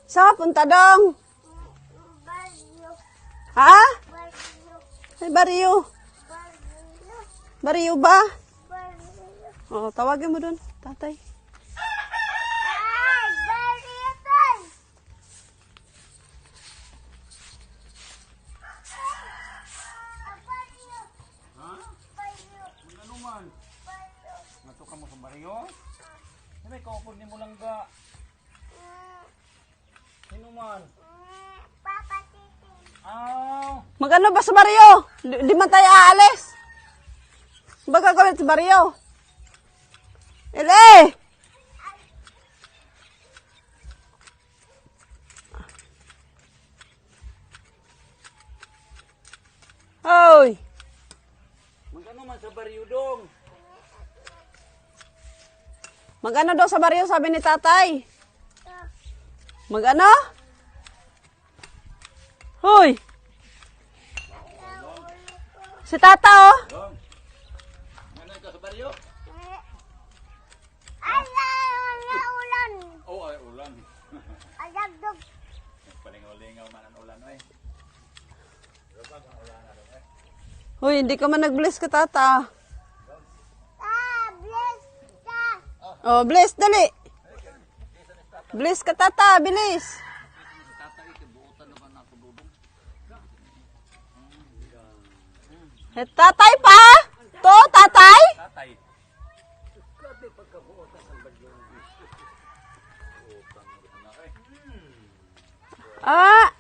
Saan punta dong? Baryo. Ha? Baryo. Ay, Baryo. Baryo. Baryo ba? Baryo. Oh, tawagin mo dun, tatay. Ay, baryo tayo. Baryo. Ha? Baryo. Ano man? Baryo. Natuka mo sa baryo? May kaupod ni mo lang ga. Sino man? Papa Titi. Magano ba sa Baryo? Di man tayo aalis. Baga gawin sa Baryo. Ele! Hoy! Magano man sa baryo dong? Magano daw sa Baryo, sabi ni tatay. Magano? Hoy! Si tata oh. Dong. Ano ka sa baryo? Ay, ulan. Oh, ay ulan. Alagdog. Palingaw-lingaw man ang ulan eh. Hoy, hindi ka man nag-bless ka tata. Bless ka. Oh, bless dali. Bless ka tata, bilis. Tatay pa? To, tatay? Tatay. Ah,